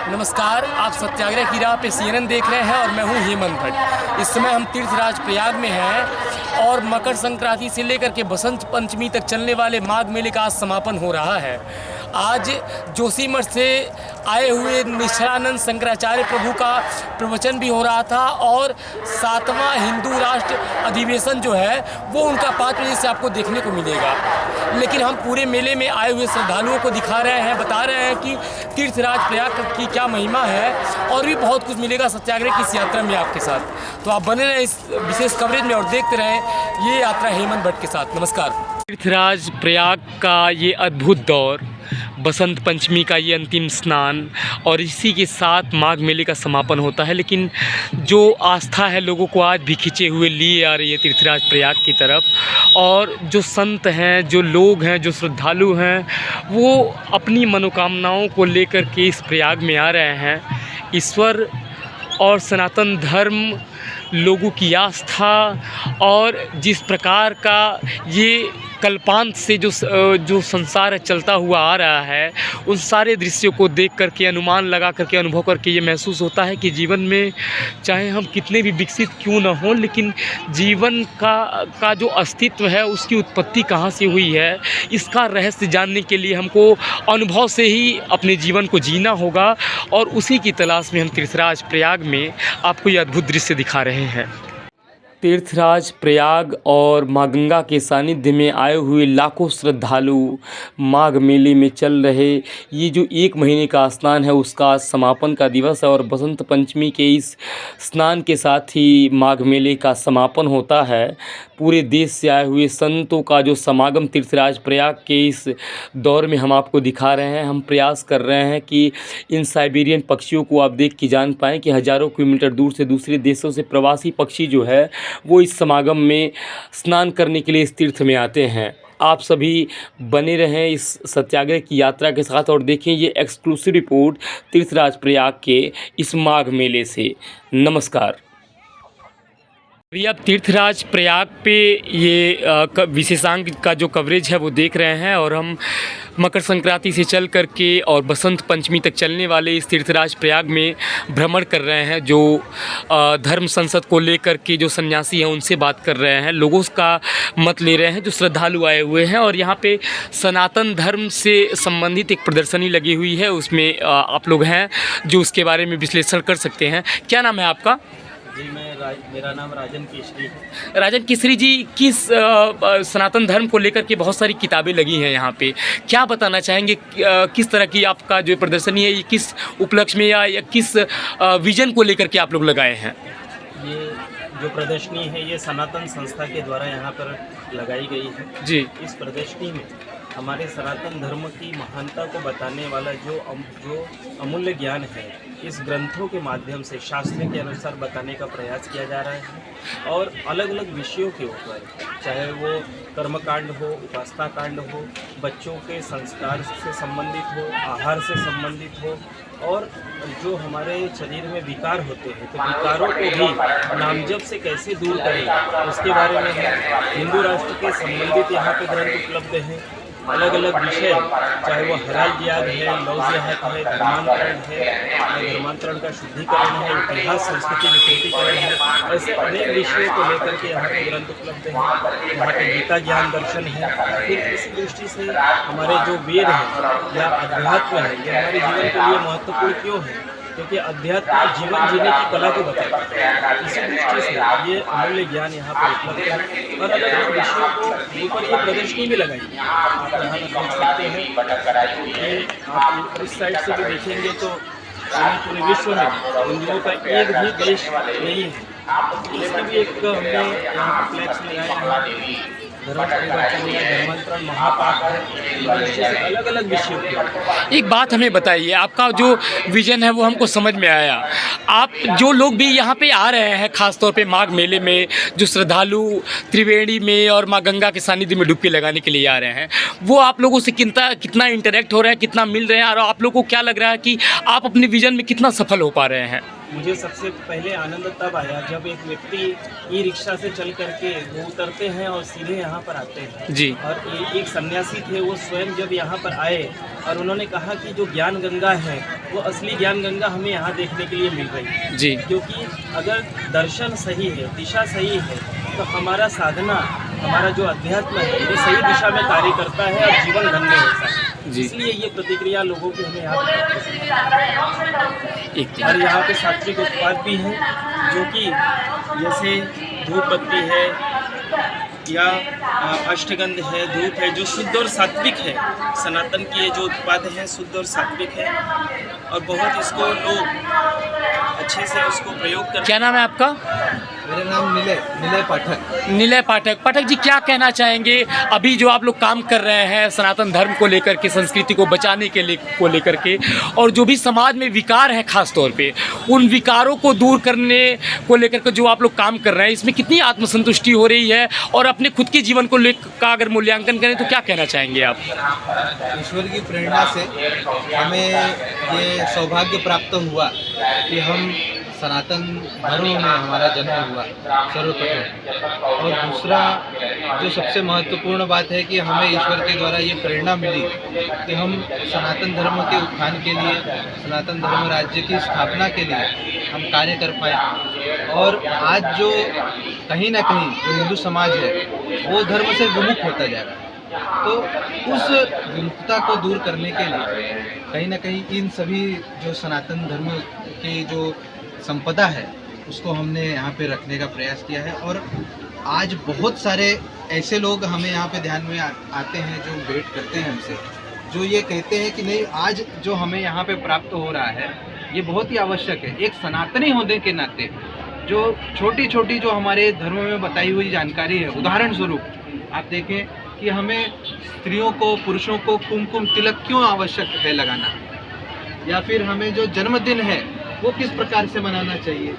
नमस्कार, आप सत्याग्रह की राह पे CNN देख रहे हैं और मैं हूं हेमंत भट्ट। इस समय हम तीर्थराज प्रयाग में हैं और मकर संक्रांति से लेकर के बसंत पंचमी तक चलने वाले माघ मेले का आज समापन हो रहा है। आज जोशीमठ से आए हुए निश्चलानंद शंकराचार्य प्रभु का प्रवचन भी हो रहा था और 7वां हिंदू राष्ट्र अधिवेशन जो है वो उनका 5 बजे से आपको देखने को मिलेगा। लेकिन हम पूरे मेले में आए हुए श्रद्धालुओं को दिखा रहे हैं, बता रहे हैं कि तीर्थराज प्रयाग की क्या महिमा है और भी बहुत कुछ मिलेगा सत्याग्रह की इस यात्रा में आपके साथ। तो आप बने रहें इस विशेष कवरेज में और देखते रहें ये यात्रा हेमंत भट्ट के साथ। नमस्कार। तीर्थराज प्रयाग का ये अद्भुत दौर, बसंत पंचमी का ये अंतिम स्नान और इसी के साथ माघ मेले का समापन होता है। लेकिन जो आस्था है लोगों को आज भी खींचे हुए लिए आ रही है तीर्थराज प्रयाग की तरफ। और जो संत हैं, जो लोग हैं, जो श्रद्धालु हैं, वो अपनी मनोकामनाओं को लेकर के इस प्रयाग में आ रहे हैं। ईश्वर और सनातन धर्म, लोगों की आस्था और जिस प्रकार का ये कल्पांत से जो संसार चलता हुआ आ रहा है, उन सारे दृश्यों को देख करके, अनुमान लगा करके, अनुभव करके ये महसूस होता है कि जीवन में चाहे हम कितने भी विकसित क्यों न हों, लेकिन जीवन का जो अस्तित्व है, उसकी उत्पत्ति कहाँ से हुई है, इसका रहस्य जानने के लिए हमको अनुभव से ही अपने जीवन को जीना होगा। और उसी की तलाश में हम तीर्थराज प्रयाग में आपको ये अद्भुत दृश्य दिखा रहे हैं। तीर्थराज प्रयाग और माँ गंगा के सानिध्य में आए हुए लाखों श्रद्धालु माघ मेले में चल रहे ये जो 1 महीने का स्नान है उसका समापन का दिवस है। और बसंत पंचमी के इस स्नान के साथ ही माघ मेले का समापन होता है। पूरे देश से आए हुए संतों का जो समागम तीर्थराज प्रयाग के इस दौर में हम आपको दिखा रहे हैं। हम प्रयास कर रहे हैं कि इन साइबेरियन पक्षियों को आप देख के जान पाएँ कि हज़ारों किलोमीटर दूर से दूसरे देशों से प्रवासी पक्षी जो है वो इस समागम में स्नान करने के लिए इस तीर्थ में आते हैं। आप सभी बने रहें इस सत्याग्रह की यात्रा के साथ और देखें ये एक्सक्लूसिव रिपोर्ट तीर्थराज प्रयाग के इस माघ मेले से। नमस्कार। अभी आप तीर्थराज प्रयाग पे ये विशेषांक का जो कवरेज है वो देख रहे हैं और हम मकर संक्रांति से चल कर के और बसंत पंचमी तक चलने वाले इस तीर्थराज प्रयाग में भ्रमण कर रहे हैं। जो धर्म संसद को लेकर के जो सन्यासी हैं उनसे बात कर रहे हैं, लोगों का मत ले रहे हैं, जो श्रद्धालु आए हुए हैं। और यहाँ पे सनातन धर्म से संबंधित एक प्रदर्शनी लगी हुई है, उसमें आप लोग हैं जो उसके बारे में विश्लेषण कर सकते हैं। क्या नाम है आपका? जी मेरा नाम राजन केसरी है। राजन केसरी जी, किस सनातन धर्म को लेकर के बहुत सारी किताबें लगी हैं यहाँ पे, क्या बताना चाहेंगे? किस तरह की आपका जो प्रदर्शनी है, ये किस उपलक्ष्य में या किस विजन को लेकर के आप लोग लगाए हैं? ये जो प्रदर्शनी है ये सनातन संस्था के द्वारा यहाँ पर लगाई गई है जी। इस प्रदर्शनी में हमारे सनातन धर्म की महानता को बताने वाला जो अमूल्य ज्ञान है इस ग्रंथों के माध्यम से शास्त्र के अनुसार बताने का प्रयास किया जा रहा है। और अलग अलग विषयों के ऊपर, चाहे वो कर्मकांड हो, उपासना कांड हो, बच्चों के संस्कार से संबंधित हो, आहार से संबंधित हो, और जो हमारे शरीर में विकार होते हैं तो विकारों को भी नामजप से कैसे दूर करें उसके बारे में है। हिंदू राष्ट्र के संबंधित यहाँ पे ग्रंथ उपलब्ध हैं। अलग अलग विषय, चाहे वो हलाल जिहाद है, लव जिहाद है, धर्मांतरण है, धर्मांतरण का शुद्धिकरण है, इतिहास संस्कृति विकृतिकरण है, ऐसे अनेक विषयों को लेकर के यहाँ पे ग्रंथ उपलब्ध हैं। यहाँ पे गीता ज्ञान दर्शन है। फिर इस दृष्टि से हमारे जो वेद है या अध्यात्म है ये हमारे जीवन के लिए महत्वपूर्ण क्यों है, क्योंकि अध्यात्म जीवन जीने की कला को बताता है। इसी दृष्टि से ये अमूल्य ज्ञान यहाँ पर उपलब्ध है और अलग अलग विषयों को ऊपर ये प्रदर्शनी भी लगाई है। आप यहाँ पर देख सकते हैं कि आप इस साइड से भी देखेंगे तो पूरे विश्व में हिंदुओं का एक भी देश नहीं है। इसकी भी एक हमने यहाँ पर फ्लैग्स लगाए हैं। धर्म परिवर्तन या धर्मांतरण महापाप है, अलग अलग विषयों के। एक बात हमें बताइए, आपका जो विजन है वो हमको समझ में आया। आप जो लोग भी यहाँ पे आ रहे हैं, ख़ास तौर पे माघ मेले में जो श्रद्धालु त्रिवेणी में और माँ गंगा के सानिध्य में डुबकी लगाने के लिए आ रहे हैं, वो आप लोगों से कितना इंटरेक्ट हो रहा है, कितना मिल रहे हैं, और आप लोगों को क्या लग रहा है कि आप अपने विजन में कितना सफल हो पा रहे हैं? मुझे सबसे पहले आनंद तब आया जब एक व्यक्ति ई रिक्शा से चल करके वो उतरते हैं और सीधे यहाँ यहाँ पर आते हैं जी और एक सन्यासी थे, वो स्वयं जब यहाँ पर आए और उन्होंने कहा कि जो ज्ञान गंगा है वो असली ज्ञान गंगा हमें यहाँ देखने के लिए मिल रही है। जी क्योंकि अगर दर्शन सही है, दिशा सही है, तो हमारा साधना, हमारा जो अध्यात्म है ये सही दिशा में कार्य करता है और जीवन धन्य होता है। जी। इसलिए ये प्रतिक्रिया लोगों की हमें यहाँ पर प्राप्त होती है। और यहाँ पे सात्विक उत्पाद भी हैं, जो कि जैसे धूप बत्ती है या अष्टगंध है, धूप है, जो शुद्ध और सात्विक है। सनातन की ये जो उत्पाद हैं शुद्ध और सात्विक है और बहुत इसको लोग अच्छे से उसको प्रयोग करते हैं। क्या नाम है आपका? मेरा नाम निलय पाठक। निलय पाठक। पाठक जी, क्या कहना चाहेंगे अभी जो आप लोग काम कर रहे हैं सनातन धर्म को लेकर के, संस्कृति को बचाने के लिए को लेकर के, और जो भी समाज में विकार है खास तौर पे, उन विकारों को दूर करने को लेकर के जो आप लोग काम कर रहे हैं, इसमें कितनी आत्मसंतुष्टि हो रही है और अपने खुद के जीवन को का अगर मूल्यांकन करें तो क्या कहना चाहेंगे आप? ईश्वर की प्रेरणा से हमें ये सौभाग्य प्राप्त हुआ कि हम सनातन धर्म में हमारा जन्म हुआ सर्वप्रथम। और दूसरा जो सबसे महत्वपूर्ण बात है कि हमें ईश्वर के द्वारा ये प्रेरणा मिली कि हम सनातन धर्म के उत्थान के लिए, सनातन धर्म राज्य की स्थापना के लिए हम कार्य कर पाए। और आज जो कहीं ना कहीं जो हिंदू समाज है वो धर्म से विमुख होता जा रहा है, तो उस विमुखता को दूर करने के लिए कहीं ना कहीं इन सभी जो सनातन धर्म की जो संपदा है उसको हमने यहाँ पे रखने का प्रयास किया है। और आज बहुत सारे ऐसे लोग हमें यहाँ पे ध्यान में आते हैं जो वेट करते हैं हमसे, जो ये कहते हैं कि नहीं, आज जो हमें यहाँ पे प्राप्त हो रहा है ये बहुत ही आवश्यक है। एक सनातनी होने के नाते जो छोटी छोटी जो हमारे धर्म में बताई हुई जानकारी है, उदाहरण स्वरूप आप देखें कि हमें स्त्रियों को, पुरुषों को कुमकुम तिलक क्यों आवश्यक है लगाना, या फिर हमें जो जन्मदिन है वो किस प्रकार से मनाना चाहिए,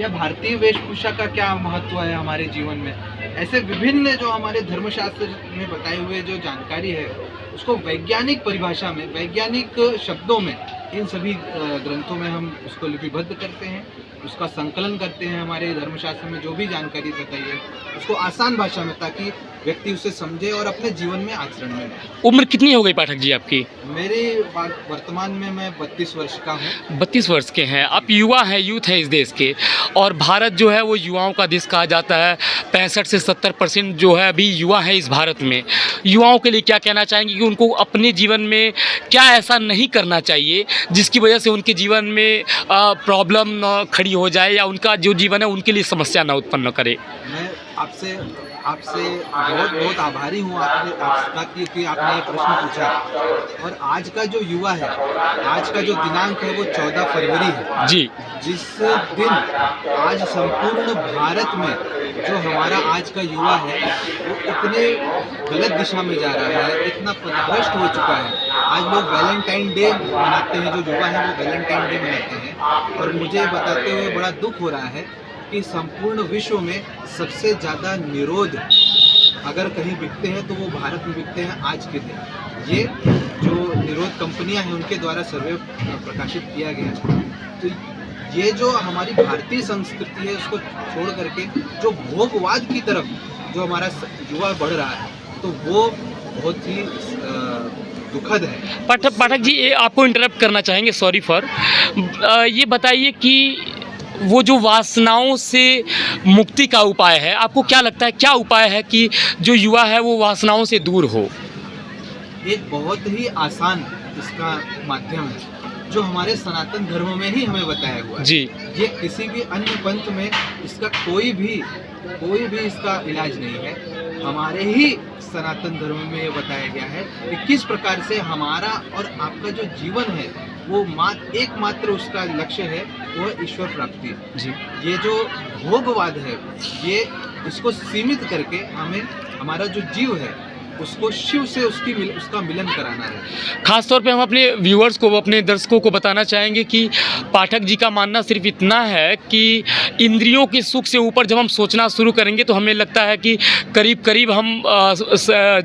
या भारतीय वेशभूषा का क्या महत्व है हमारे जीवन में। ऐसे विभिन्न जो हमारे धर्मशास्त्र में बताए हुए जो जानकारी है उसको वैज्ञानिक परिभाषा में, वैज्ञानिक शब्दों में, इन सभी ग्रंथों में हम उसको लिपिबद्ध करते हैं, उसका संकलन करते हैं हमारे धर्मशास्त्र में जो भी जानकारी बताई है उसको आसान भाषा में, ताकि व्यक्ति उसे समझे और अपने जीवन में आचरण में। उम्र कितनी हो गई पाठक जी आपकी? मेरी वर्तमान में मैं 32 वर्ष का हूँ। 32 वर्ष के हैं आप, युवा हैं, यूथ हैं इस देश के, और भारत जो है वो युवाओं का देश कहा जाता है। 65 से 70% जो है अभी युवा है इस भारत में। युवाओं के लिए क्या कहना चाहेंगे कि उनको अपने जीवन में क्या ऐसा नहीं करना चाहिए जिसकी वजह से उनके जीवन में प्रॉब्लम न खड़ी हो जाए या उनका जो जीवन है उनके लिए समस्या ना उत्पन्न करे? मैं आपसे बहुत बहुत आभारी हूँ आपका क्योंकि आपने ये प्रश्न पूछा। और आज का जो युवा है, आज का जो दिनांक है वो 14 फरवरी है जी, जिस दिन आज संपूर्ण भारत में जो हमारा आज का युवा है वो इतने गलत दिशा में जा रहा है, इतना पथभ्रष्ट हो चुका है। आज लोग वैलेंटाइन डे मनाते हैं, जो युवा है वो वैलेंटाइन डे मनाते हैं, और मुझे बताते हुए बड़ा दुख हो रहा है कि संपूर्ण विश्व में सबसे ज़्यादा निरोध अगर कहीं बिकते हैं तो वो भारत में बिकते हैं आज के दिन। ये जो निरोध कंपनियां हैं उनके द्वारा सर्वे प्रकाशित किया गया। तो ये जो हमारी भारतीय संस्कृति है उसको छोड़ करके जो भोगवाद की तरफ जो हमारा युवा बढ़ रहा है तो वो बहुत ही दुखद है। पाठक जी, ये आपको इंटरप्ट करना चाहेंगे, सॉरी फॉर, ये बताइए कि वो जो वासनाओं से मुक्ति का उपाय है, आपको क्या लगता है क्या उपाय है कि जो युवा है वो वासनाओं से दूर हो? एक बहुत ही आसान इसका माध्यम है जो हमारे सनातन धर्म में ही हमें बताया हुआ है जी। ये किसी भी अन्य पंथ में इसका कोई भी इसका इलाज नहीं है। हमारे ही सनातन धर्म में ये बताया गया है कि किस प्रकार से हमारा और आपका जो जीवन है वो एकमात्र उसका लक्ष्य है वो ईश्वर प्राप्ति जी। ये जो भोगवाद है ये इसको सीमित करके हमें हमारा जो जीव है उसको शिव से उसका मिलन कराना है। खास तौर पे हम अपने व्यूअर्स को, अपने दर्शकों को बताना चाहेंगे कि पाठक जी का मानना सिर्फ इतना है कि इंद्रियों के सुख से ऊपर जब हम सोचना शुरू करेंगे तो हमें लगता है कि करीब करीब हम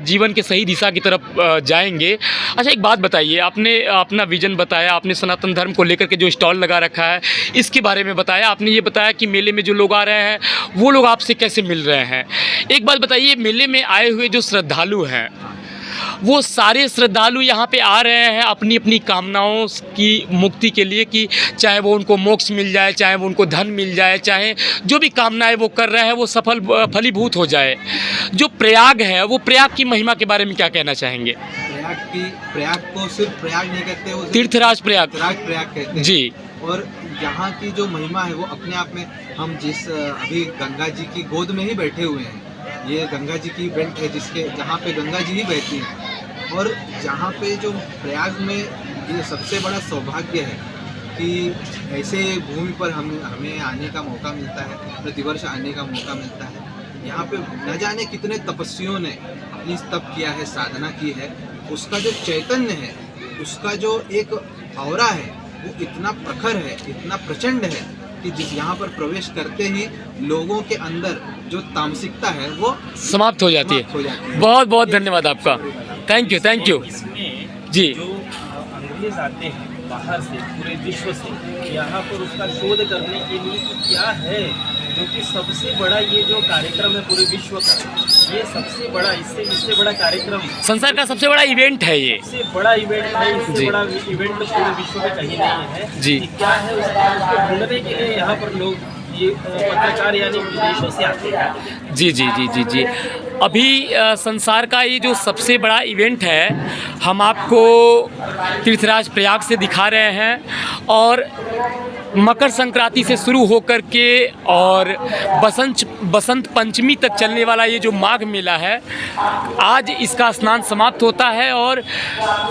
जीवन के सही दिशा की तरफ जाएंगे। अच्छा, एक बात बताइए, आपने अपना विजन बताया, आपने सनातन धर्म को लेकर के जो स्टॉल लगा रखा है इसके बारे में बताया, आपने ये बताया कि मेले में जो लोग आ रहे हैं वो लोग आपसे कैसे मिल रहे हैं। एक बात बताइए, मेले में आए हुए जो श्रद्धालु हैं वो सारे श्रद्धालु यहाँ पे आ रहे हैं अपनी अपनी कामनाओं की मुक्ति के लिए, कि चाहे वो उनको मोक्ष मिल जाए, चाहे वो उनको धन मिल जाए, चाहे जो भी कामनाएं वो कर रहे हैं वो सफल फलीभूत हो जाए। जो प्रयाग है वो प्रयाग की महिमा के बारे में क्या कहना चाहेंगे? प्रयाग को सिर्फ प्रयाग नहीं कहते, वो तीर्थराज प्रयाग कहते हैं जी। और यहाँ की जो महिमा है वो अपने आप में, हम जिस अभी गंगा जी की गोद में ही बैठे हुए हैं, ये गंगा जी की इवेंट है जिसके जहाँ पे गंगा जी ही बहती हैं, और जहाँ पे जो प्रयाग में ये सबसे बड़ा सौभाग्य है कि ऐसे भूमि पर हमें आने का मौका मिलता है, प्रतिवर्ष आने का मौका मिलता है। यहाँ पे न जाने कितने तपस्वियों ने अपनी तप किया है, साधना की है, उसका जो चैतन्य है, उसका जो एक औरा है वो इतना प्रखर है, इतना प्रचंड है कि जिस यहाँ पर प्रवेश करते ही लोगों के अंदर जो तामसिकता है वो समाप्त हो जाती है। बहुत बहुत धन्यवाद आपका, थैंक यू इसमें जी। जो अंग्रेज आते हैं बाहर से, पूरे विश्व से, यहाँ पर उसका शोध करने के लिए कि क्या है, जो कि सबसे बड़ा ये जो कार्यक्रम है पूरे विश्व का, ये सबसे बड़ा, इससे बड़ा कार्यक्रम, संसार का सबसे बड़ा इवेंट है ये, सबसे बड़ा इवेंट है, इससे जी। बड़ा इवेंट पूरे विश्व में कहीं नहीं है जी। कि क्या है उसको ढूंढने के लिए यहाँ पर लोग, ये पत्रकार यानी विदेशों से आते हैं। जी। अभी संसार का ये जो सबसे बड़ा इवेंट है हम आपको तीर्थराज प्रयाग से दिखा रहे हैं, और मकर संक्रांति से शुरू होकर के और बसंत पंचमी तक चलने वाला ये जो माघ मेला है, आज इसका स्नान समाप्त होता है। और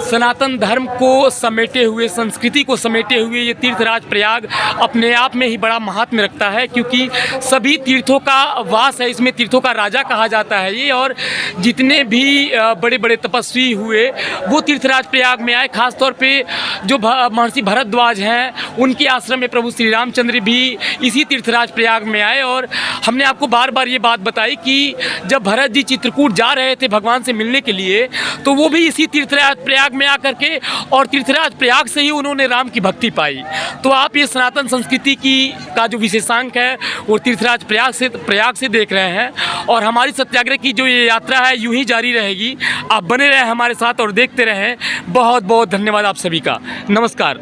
सनातन धर्म को समेटे हुए, संस्कृति को समेटे हुए ये तीर्थराज प्रयाग अपने आप में ही बड़ा महात्म्य रखता है, क्योंकि सभी तीर्थों का वास है, इसमें तीर्थों का राजा कहा जाता है ये। और जितने भी बड़े बड़े तपस्वी हुए वो तीर्थराज प्रयाग में आए, खासतौर पे जो महर्षि भरद्वाज हैं उनके आश्रम में प्रभु श्री रामचंद्र भी इसी तीर्थराज प्रयाग में आए। और हमने आपको बार बार ये बात बताई कि जब भरत जी चित्रकूट जा रहे थे भगवान से मिलने के लिए, तो वो भी इसी तीर्थराज प्रयाग में आकर के, और तीर्थराज प्रयाग से ही उन्होंने राम की भक्ति पाई। तो आप ये सनातन संस्कृति का जो विशेषांक है वो तीर्थराज प्रयाग से देख रहे हैं। और हमारी सत्याग्रह की जो ये यात्रा है यूं ही जारी रहेगी। आप बने रहें हमारे साथ और देखते रहें। बहुत बहुत धन्यवाद आप सभी का। नमस्कार।